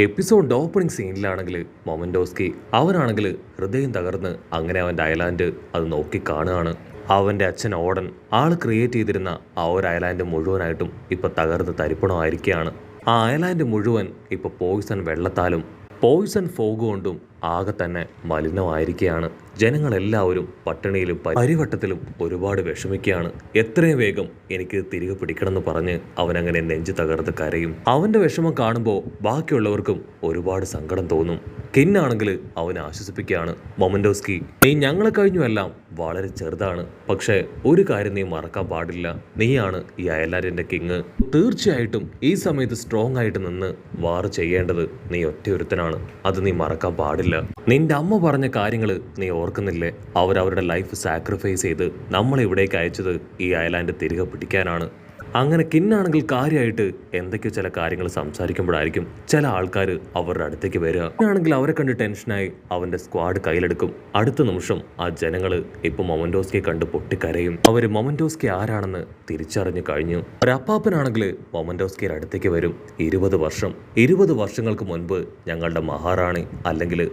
Episode opening സീനിലാണെങ്കിൽ മൊമൻറ്റോസ്കി അവനാണെങ്കിൽ ഹൃദയം തകർന്ന് അങ്ങനെ അവൻ്റെ ഐലാൻഡ് അത് നോക്കി കാണുകയാണ്. അവൻ്റെ അച്ഛൻ ഓടൻ ആൾ ക്രിയേറ്റ് ചെയ്തിരുന്ന ആ ഒരു ഐലാൻഡ് മുഴുവനായിട്ടും ഇപ്പം തകർന്ന് തരിപ്പണമായിരിക്കുകയാണ്. ആ ഐലാൻഡ് മുഴുവൻ ഇപ്പോൾ പോയിസൺ വെള്ളത്താലും പോയിസൺ ഫോഗ് കൊണ്ടും ആകെ തന്നെ മലിനമായിരിക്കുകയാണ്. ജനങ്ങളെല്ലാവരും പട്ടിണിയിലും പരിവട്ടത്തിലും ഒരുപാട് വിഷമിക്കുകയാണ്. എത്രയും വേഗം എനിക്ക് തിരികെ പിടിക്കണമെന്ന് പറഞ്ഞ് അവനങ്ങനെ നെഞ്ചു തകർത്ത് കരയും. അവൻ്റെ വിഷമം കാണുമ്പോൾ ബാക്കിയുള്ളവർക്കും ഒരുപാട് സങ്കടം തോന്നും. കിന്നാണെങ്കിൽ അവനെ ആശ്വസിപ്പിക്കുകയാണ്. മൊമൻറ്റോസ്കി, നീ ഞങ്ങളെ കഴിഞ്ഞുമെല്ലാം വളരെ ചെറുതാണ്, പക്ഷേ ഒരു കാര്യം നീ മറക്കാൻ പാടില്ല, നീയാണ് ഈ അയർലാൻഡിന്റെ കിങ്. തീർച്ചയായിട്ടും ഈ സമയത്ത് സ്ട്രോങ് ആയിട്ട് നിന്ന് വാർ ചെയ്യേണ്ടത് നീ ഒറ്റയൊരുത്തനാണ്, അത് നീ മറക്കാൻ പാടില്ല. നിന്റെ അമ്മ പറഞ്ഞ കാര്യങ്ങൾ നീ ഓർക്കുന്നില്ലേ? അവരവരുടെ ലൈഫ് സാക്രിഫൈസ് ചെയ്ത് നമ്മളെ ഇവിടേക്ക് അയച്ചത് ഈ അയർലാൻഡ് തിരികെ പിടിക്കാനാണ്. അങ്ങനെ കിന്നാണെങ്കിൽ കാര്യമായിട്ട് എന്തൊക്കെയോ ചില കാര്യങ്ങൾ സംസാരിക്കുമ്പോഴായിരിക്കും ചില ആൾക്കാർ അവരുടെ അടുത്തേക്ക് വരിക. ആണെങ്കിൽ അവരെ കണ്ട് ടെൻഷനായി അവന്റെ സ്ക്വാഡ് കയ്യിലെടുക്കും. അടുത്ത നിമിഷം ആ ജനങ്ങൾ ഇപ്പൊ മൊമൻറ്റോസ്കിയെ കണ്ട് പൊട്ടിക്കരയും. അവര് മൊമൻറ്റോസ്കി ആരാണെന്ന് തിരിച്ചറിഞ്ഞു കഴിഞ്ഞു. ഒരപ്പാപ്പനാണെങ്കിൽ മൊമൻറ്റോസ്കിയുടെ അടുത്തേക്ക് വരും. 20 വർഷങ്ങൾക്ക് മുൻപ് ഞങ്ങളുടെ മഹാറാണി അല്ലെങ്കിൽ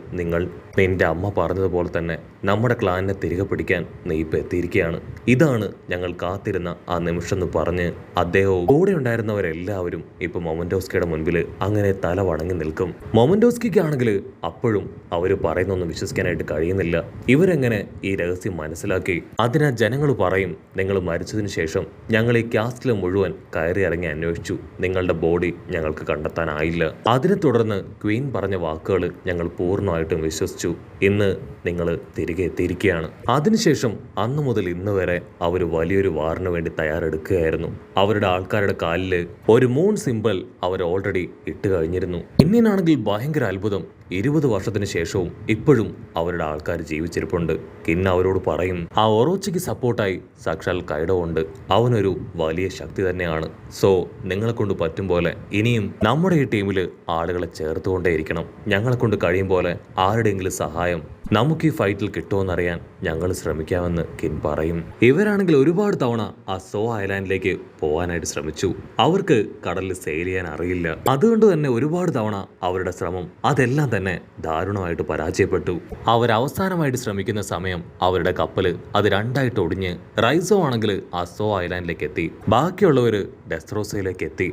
നിന്റെ അമ്മ പറഞ്ഞതുപോലെ തന്നെ നമ്മുടെ ക്ലാനിനെ തിരികെ പിടിക്കാൻ നീ ഇപ്പൊ എത്തിയിരിക്കുകയാണ്. ഇതാണ് ഞങ്ങൾ കാത്തിരുന്ന ആ നിമിഷം എന്ന് പറഞ്ഞ് അദ്ദേഹവും കൂടെ ഉണ്ടായിരുന്നവരെല്ലാവരും ഇപ്പൊ മൊമൻറ്റോസ്കിയുടെ മുൻപിൽ അങ്ങനെ തല വണങ്ങി നിൽക്കും. മൊമൻറ്റോസ്കിക്ക് ആണെങ്കിൽ അപ്പോഴും അവര് പറയുന്നൊന്നും വിശ്വസിക്കാനായിട്ട് കഴിയുന്നില്ല. ഇവരെങ്ങനെ ഈ രഹസ്യം മനസ്സിലാക്കി? അതിനാൽ ജനങ്ങൾ പറയും, നിങ്ങൾ മരിച്ചതിന് ശേഷം ഞങ്ങൾ ഈ കാസ്റ്റിൽ മുഴുവൻ കയറി ഇറങ്ങി അന്വേഷിച്ചു, നിങ്ങളുടെ ബോഡി ഞങ്ങൾക്ക് കണ്ടെത്താനായില്ല. അതിനെ തുടർന്ന് ക്വീൻ പറഞ്ഞ വാക്കുകൾ ഞങ്ങൾ പൂർണ്ണമായിട്ടും വിശ്വസിച്ചു. ഇന്ന് നിങ്ങൾ തിരികെ എത്തിയിരിക്കുകയാണ്. അതിനുശേഷം അന്നു മുതൽ ഇന്ന് വരെ അവർ വലിയൊരു വാറിന് വേണ്ടി തയ്യാറെടുക്കുകയായിരുന്നു. അവരുടെ ആൾക്കാരുടെ കാലിൽ ഒരു മൂൺ സിമ്പിൾ അവർ ഓൾറെഡി ഇട്ട് കഴിഞ്ഞിരുന്നു. പിന്നീടാണെങ്കിൽ ഭയങ്കര അത്ഭുതം, 20 വർഷത്തിന് ശേഷവും ഇപ്പോഴും അവരുടെ ആൾക്കാർ ജീവിച്ചിരിപ്പുണ്ട്. കിന്ന അവരോട് പറയും, ആ ഒറോച്ചിക്ക് സപ്പോർട്ടായി സാക്ഷാൽ കൈഡോ ഉണ്ട്, അവനൊരു വലിയ ശക്തി തന്നെയാണ്. സോ നിങ്ങളെ കൊണ്ട് പറ്റും പോലെ ഇനിയും നമ്മുടെ ഈ ടീമിൽ ആളുകളെ ചേർത്തുകൊണ്ടേയിരിക്കണം. ഞങ്ങളെ കൊണ്ട് കഴിയും പോലെ ആരുടെയെങ്കിലും സഹായം നമുക്ക് ഈ ഫൈറ്റിൽ കിട്ടുമെന്നറിയാൻ ഞങ്ങൾ ശ്രമിക്കാമെന്ന് കിൻ പറയും. ഇവരാണെങ്കിൽ ഒരുപാട് തവണ ആ സോ ഐലാൻഡിലേക്ക് പോകാനായിട്ട് ശ്രമിച്ചു. അവർക്ക് കടലിൽ സെയിൽ ചെയ്യാൻ അറിയില്ല. അതുകൊണ്ട് തന്നെ ഒരുപാട് തവണ അവരുടെ ശ്രമം അതെല്ലാം തന്നെ ദാരുണമായിട്ട് പരാജയപ്പെട്ടു. അവർ അവസാനമായിട്ട് ശ്രമിക്കുന്ന സമയം അവരുടെ കപ്പല് അത് രണ്ടായിട്ട് ഒടിഞ്ഞ് റൈസോ ആണെങ്കിൽ ആ സോ ഐലാൻഡിലേക്ക് എത്തി. ബാക്കിയുള്ളവർ ഡെസ്ത്രോസയിലേക്ക് എത്തി.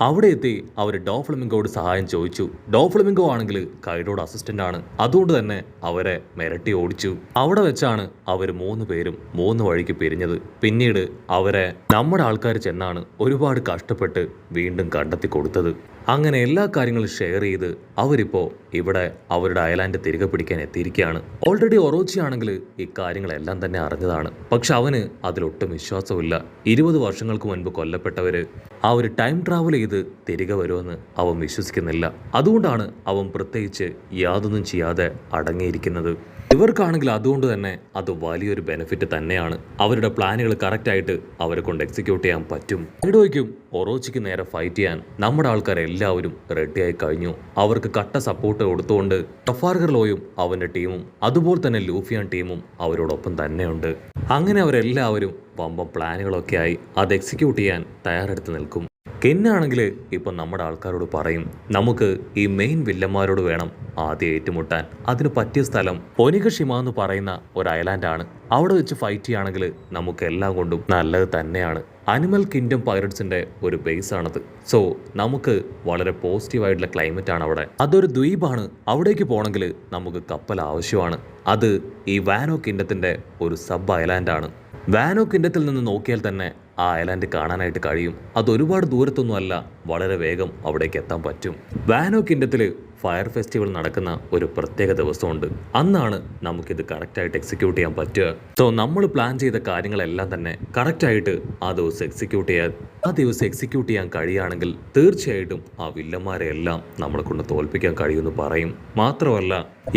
അവിടെ എത്തി അവർ ഡോഫ്ലമിംഗോട് സഹായം ചോദിച്ചു. ഡോഫ്ലമിംഗോ ആണെങ്കിൽ കൈഡോയുടെ അസിസ്റ്റന്റ് ആണ്. അതുകൊണ്ട് തന്നെ അവരെ മിരട്ടി ഓടിച്ചു. അവിടെ വെച്ചാണ് അവർ 3 പേരും 3 വഴിക്ക് പിരിഞ്ഞത്. പിന്നീട് അവരെ നമ്മുടെ ആൾക്കാർ ചെന്നാണ് ഒരുപാട് കഷ്ടപ്പെട്ട് വീണ്ടും കണ്ടെത്തി കൊടുത്തത്. അങ്ങനെ എല്ലാ കാര്യങ്ങളും ഷെയർ ചെയ്ത് അവരിപ്പോൾ ഇവിടെ അവരുടെ അയലാൻഡ് തിരികെ പിടിക്കാൻ എത്തിയിരിക്കുകയാണ്. ഓൾറെഡി ഒറോച്ചി ആണെങ്കിൽ ഈ കാര്യങ്ങളെല്ലാം തന്നെ അറിഞ്ഞതാണ്. പക്ഷെ അവന് അതിലൊട്ടും വിശ്വാസമില്ല. 20 വർഷങ്ങൾക്ക് മുൻപ് കൊല്ലപ്പെട്ടവര് അവർ ടൈം ട്രാവൽ ചെയ്ത് തിരികെ വരുമെന്ന് അവൻ വിശ്വസിക്കുന്നില്ല. അതുകൊണ്ടാണ് അവൻ പ്രത്യേകിച്ച് യാതൊന്നും ചെയ്യാതെ അടങ്ങിയിരിക്കുന്നത്. ഇവർക്കാണെങ്കിൽ അതുകൊണ്ട് തന്നെ അത് വലിയൊരു ബെനിഫിറ്റ് തന്നെയാണ്. അവരുടെ പ്ലാനുകൾ കറക്റ്റായിട്ട് അവരെ കൊണ്ട് എക്സിക്യൂട്ട് ചെയ്യാൻ പറ്റും. കൈഡോയ്ക്കും ഒറോച്ചിക്ക് നേരെ ഫൈറ്റ് ചെയ്യാൻ നമ്മുടെ ആൾക്കാരെല്ലാവരും റെഡിയായി കഴിഞ്ഞു. അവർക്ക് കട്ട സപ്പോർട്ട് കൊടുത്തുകൊണ്ട് ടഫാർഗർലോയും അവൻ്റെ ടീമും അതുപോലെ തന്നെ ലൂഫിയാൻ ടീമും അവരോടൊപ്പം തന്നെയുണ്ട്. അങ്ങനെ അവരെല്ലാവരും വമ്പം പ്ലാനുകളൊക്കെ ആയി അത് എക്സിക്യൂട്ട് ചെയ്യാൻ തയ്യാറെടുത്ത് നിൽക്കും. കെന്നാണെങ്കിൽ ഇപ്പം നമ്മുടെ ആൾക്കാരോട് പറയും, നമുക്ക് ഈ മെയിൻ വില്ലന്മാരോട് വേണം ആദ്യം ഏറ്റുമുട്ടാൻ. അതിന് പറ്റിയ സ്ഥലം ഒനിഗഷിമ എന്ന് പറയുന്ന ഒരു ഐലാൻഡാണ്. അവിടെ വെച്ച് ഫൈറ്റ് ചെയ്യുകയാണെങ്കിൽ നമുക്ക് എല്ലാം കൊണ്ടും നല്ലത് തന്നെയാണ്. അനിമൽ കിങ്ഡം പൈററ്റ്സിന്റെ ഒരു ബേസ് ആണത്. സോ നമുക്ക് വളരെ പോസിറ്റീവായിട്ടുള്ള ക്ലൈമറ്റ് ആണ് അവിടെ. അതൊരു ദ്വീപാണ്. അവിടേക്ക് പോകണമെങ്കിൽ നമുക്ക് കപ്പൽ ആവശ്യമാണ്. അത് ഈ വാനോ കിങ്ഡത്തിന്റെ ഒരു സബ് ഐലാൻഡാണ്. വാനോ കിങ്ഡത്തിൽ നിന്ന് നോക്കിയാൽ തന്നെ ആ ഐലാൻഡ് കാണാനായിട്ട് കഴിയും. അത് ഒരുപാട് ദൂരത്തൊന്നുമല്ല, വളരെ വേഗം അവിടേക്ക് എത്താൻ പറ്റും. വാനോ കിങ്ഡത്തിൽ ഫയർ ഫെസ്റ്റിവൽ നടക്കുന്ന ഒരു പ്രത്യേക ദിവസമുണ്ട്. അന്നാണ് നമുക്കിത് കറക്റ്റായിട്ട് എക്സിക്യൂട്ട് ചെയ്യാൻ പറ്റുക. സോ നമ്മൾ പ്ലാൻ ചെയ്ത കാര്യങ്ങളെല്ലാം തന്നെ കറക്റ്റായിട്ട് ആ ദിവസം എക്സിക്യൂട്ട് ചെയ്യാൻ കഴിയുകയാണെങ്കിൽ തീർച്ചയായിട്ടും ആ വില്ലന്മാരെ എല്ലാം നമ്മളെ കൊണ്ട് തോൽപ്പിക്കാൻ കഴിയുമെന്ന് പറയും. മാത്രമല്ല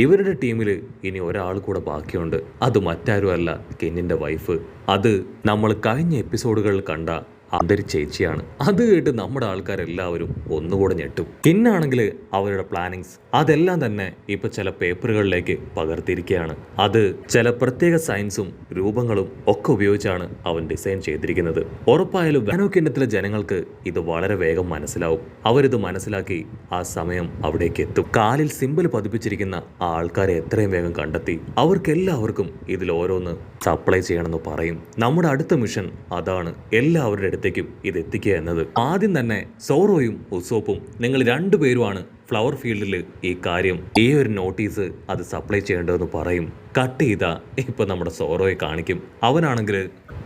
ഇവരുടെ ടീമിൽ ഇനി ഒരാൾ കൂടെ ബാക്കിയുണ്ട്. അത് മറ്റാരുമല്ല, കെന്നിന്റെ വൈഫ്. അത് നമ്മൾ കഴിഞ്ഞ എപ്പിസോഡുകളിൽ കണ്ട അന്തരിച്ചേച്ചിയാണ്. അത് കേട്ട് നമ്മുടെ ആൾക്കാരെല്ലാവരും ഒന്നുകൂടെ ഞെട്ടും. കിന്നാണെങ്കിൽ അവരുടെ പ്ലാനിങ്സ് അതെല്ലാം തന്നെ ഇപ്പൊ ചില പേപ്പറുകളിലേക്ക് പകർത്തിയിരിക്കുകയാണ്. അത് ചില പ്രത്യേക സയൻസും രൂപങ്ങളും ഒക്കെ ഉപയോഗിച്ചാണ് അവൻ ഡിസൈൻ ചെയ്തിരിക്കുന്നത്. ഉറപ്പായാലും വാനോക്കിണ്ണത്തിലെ ജനങ്ങൾക്ക് ഇത് വളരെ വേഗം മനസ്സിലാവും. അവരിത് മനസ്സിലാക്കി ആ സമയം അവിടേക്ക് എത്തും. കാലിൽ സിമ്പിൾ പതിപ്പിച്ചിരിക്കുന്ന ആ ആൾക്കാരെ എത്രയും വേഗം കണ്ടെത്തി അവർക്കെല്ലാവർക്കും ഇതിൽ ഓരോന്ന് സപ്ലൈ ചെയ്യണമെന്ന് പറയും. നമ്മുടെ അടുത്ത മിഷൻ അതാണ്, എല്ലാവരുടെ അടുത്തേക്കും ഇത് എത്തിക്കുക എന്നത്. ആദ്യം തന്നെ സോറോയും ഉസോപ്പും നിങ്ങൾ രണ്ടുപേരുമാണ് ഫ്ലവർ ഫീൽഡിൽ ഈ കാര്യം, ഈ ഒരു നോട്ടീസ് അത് സപ്ലൈ ചെയ്യേണ്ടതെന്ന് പറയും. കട്ട് ചെയ്താ ഇപ്പൊ നമ്മുടെ സോറോയെ കാണിക്കും. അവനാണെങ്കിൽ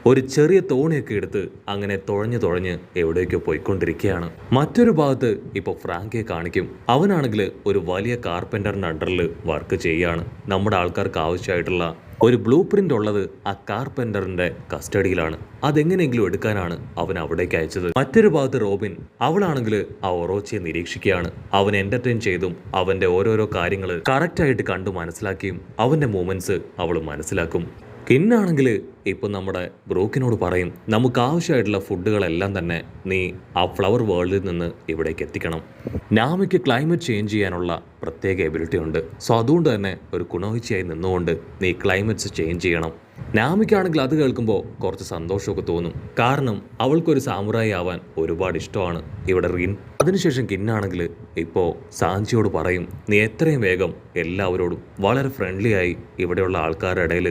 ഒരു ചെറിയ തോണിയൊക്കെ എടുത്ത് അങ്ങനെ തുഴഞ്ഞ് എവിടേക്കോ പോയിക്കൊണ്ടിരിക്കുകയാണ്. മറ്റൊരു ഭാഗത്ത് ഇപ്പോൾ ഫ്രാങ്കയെ കാണിക്കും. അവനാണെങ്കിൽ ഒരു വലിയ കാർപ്പൻ്ററിൻ്റെ അണ്ടറിൽ വർക്ക് ചെയ്യാണ്. നമ്മുടെ ആൾക്കാർക്ക് ആവശ്യമായിട്ടുള്ള ഒരു ബ്ലൂ പ്രിന്റ് ഉള്ളത് ആ കാർപ്പൻ്ററിന്റെ കസ്റ്റഡിയിലാണ്. അതെങ്ങനെയെങ്കിലും എടുക്കാനാണ് അവൻ അവിടേക്ക് അയച്ചത്. മറ്റൊരു ഭാഗത്ത് റോബിൻ, അവളാണെങ്കിൽ ആ ഒറോച്ചിയെ നിരീക്ഷിക്കുകയാണ്. അവൻ എന്റർടൈൻ ചെയ്തും അവന്റെ ഓരോരോ കാര്യങ്ങൾ കറക്റ്റായിട്ട് കണ്ടു മനസ്സിലാക്കിയും അവന്റെ മൂമെന്റ്സ് അവൾ മനസ്സിലാക്കും. കിന്നാണെങ്കിൽ ഇപ്പം നമ്മുടെ ബ്രൂക്കിനോട് പറയും, നമുക്ക് ആവശ്യമായിട്ടുള്ള ഫുഡുകളെല്ലാം തന്നെ നീ ആ ഫ്ലവർ വേൾഡിൽ നിന്ന് ഇവിടേക്ക് എത്തിക്കണം. നാമിക്ക് ക്ലൈമറ്റ് ചേഞ്ച് ചെയ്യാനുള്ള പ്രത്യേക എബിലിറ്റി ഉണ്ട്. സോ അതുകൊണ്ട് തന്നെ ഒരു കുണോയിച്ചിയായി നിന്നുകൊണ്ട് നീ ക്ലൈമറ്റ്സ് ചേഞ്ച് ചെയ്യണം. നാമിക്കാണെങ്കിൽ അത് കേൾക്കുമ്പോൾ കുറച്ച് സന്തോഷമൊക്കെ തോന്നും. കാരണം അവൾക്കൊരു സാമുറായി ആവാൻ ഒരുപാട് ഇഷ്ടമാണ് ഇവിടെ റീൻ. അതിനുശേഷം കിന്നാണെങ്കിൽ ഇപ്പോൾ സാഞ്ചിയോട് പറയും, നീ എത്രയും വേഗം എല്ലാവരോടും വളരെ ഫ്രണ്ട്ലി ആയി ഇവിടെയുള്ള ആൾക്കാരുടെ ഇടയിൽ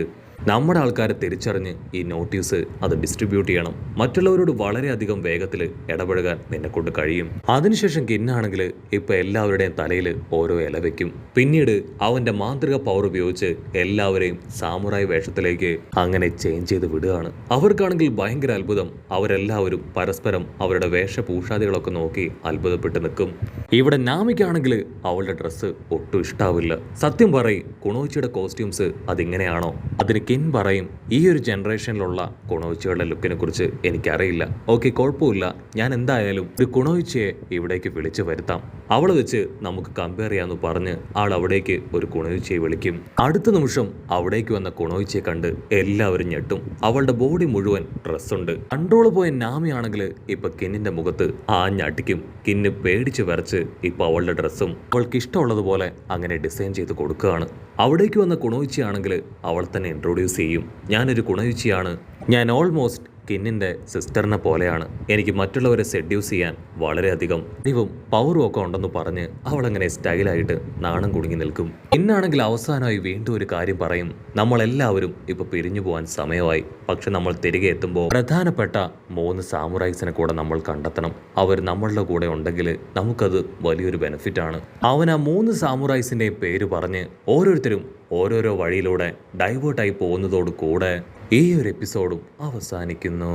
നമ്മുടെ ആൾക്കാരെ തിരിച്ചറിഞ്ഞ് ഈ നോട്ടീസ് അത് ഡിസ്ട്രിബ്യൂട്ട് ചെയ്യണം. മറ്റുള്ളവരോട് വളരെയധികം വേഗത്തിൽ ഇടപഴകാൻ നിന്നെ കൊണ്ട് കഴിയും. അതിനുശേഷം കിന്നാണെങ്കിൽ ഇപ്പൊ എല്ലാവരുടെയും തലയിൽ ഓരോ ഇല വെക്കും. പിന്നീട് അവന്റെ മാന്ത്രിക പവർ ഉപയോഗിച്ച് എല്ലാവരെയും സാമുറായി വേഷത്തിലേക്ക് അങ്ങനെ ചേഞ്ച് ചെയ്ത് വിടുകയാണ്. അവർക്കാണെങ്കിൽ ഭയങ്കര അത്ഭുതം. അവരെല്ലാവരും പരസ്പരം അവരുടെ വേഷഭൂഷാദികളൊക്കെ നോക്കി അത്ഭുതപ്പെട്ട് നിൽക്കും. ഇവിടെ നാമിക്കാണെങ്കിൽ അവളുടെ ഡ്രസ്സ് ഒട്ടും ഇഷ്ടാവില്ല. സത്യം പറയും, കുണോച്ചിയുടെ കോസ്റ്റ്യൂംസ് അതിങ്ങനെയാണോ? അതിന് കിൻ പറയും, ഈ ഒരു ജനറേഷനിലുള്ള കുണോയിച്ചയുടെ ലുക്കിനെ കുറിച്ച് എനിക്കറിയില്ല. ഓക്കെ, കുഴപ്പമില്ല, ഞാൻ എന്തായാലും ഒരു കുണോയിച്ചയെ ഇവിടേക്ക് വിളിച്ചു വരുത്താം. അവളെ വെച്ച് നമുക്ക് കമ്പയർ ചെയ്യാമെന്ന് പറഞ്ഞ് ആൾ അവിടേക്ക് ഒരു കുണോയിച്ചയെ വിളിക്കും. അടുത്ത നിമിഷം അവിടേക്ക് വന്ന കുണോയിച്ചയെ കണ്ട് എല്ലാവരും ഞെട്ടും. അവളുടെ ബോഡി മുഴുവൻ ഡ്രസ്സുണ്ട്. കൺട്രോൾ പോയ നാമിയാണെങ്കിൽ ഇപ്പൊ കിന്നിന്റെ മുഖത്ത് ആഞ്ഞടിക്കും. കിന്ന് പേടിച്ച് വരച്ച് ഇപ്പൊ അവളുടെ ഡ്രസ്സും അവൾക്ക് ഇഷ്ടമുള്ളതുപോലെ അങ്ങനെ ഡിസൈൻ ചെയ്ത് കൊടുക്കുകയാണ്. അവിടേക്ക് വന്ന കുണോയിച്ചിയാണെങ്കിൽ അവൾ തന്നെ ഇൻട്രൊഡ്യൂസ് ചെയ്യും, ഞാനൊരു കുണോയിച്ചിയാണ്, ഞാൻ ഓൾമോസ്റ്റ് കിന്നിൻ്റെ സിസ്റ്ററിനെ പോലെയാണ്, എനിക്ക് മറ്റുള്ളവരെ സെഡ്യൂസ് ചെയ്യാൻ വളരെയധികം ദൈവം പവറും ഒക്കെ ഉണ്ടെന്ന് പറഞ്ഞ് അവളങ്ങനെ സ്റ്റൈലായിട്ട് നാണം കുടുങ്ങി നിൽക്കും. ഇന്നാണെങ്കിൽ അവസാനമായി വീണ്ടും ഒരു കാര്യം പറയും, നമ്മളെല്ലാവരും ഇപ്പൊ പിരിഞ്ഞു പോകാൻ സമയമായി. പക്ഷെ നമ്മൾ തിരികെ എത്തുമ്പോൾ പ്രധാനപ്പെട്ട 3 സാമുറൈസിനെ കൂടെ നമ്മൾ കണ്ടെത്തണം. അവർ നമ്മളുടെ കൂടെ ഉണ്ടെങ്കിൽ നമുക്കത് വലിയൊരു ബെനിഫിറ്റ് ആണ്. അവൻ ആ 3 സാമുറൈസിൻ്റെയും പേര് പറഞ്ഞ് ഓരോരുത്തരും ഓരോരോ വഴിയിലൂടെ ഡൈവേർട്ടായി പോകുന്നതോടു കൂടെ ഈ ഒരു എപ്പിസോഡും അവസാനിക്കുന്നു.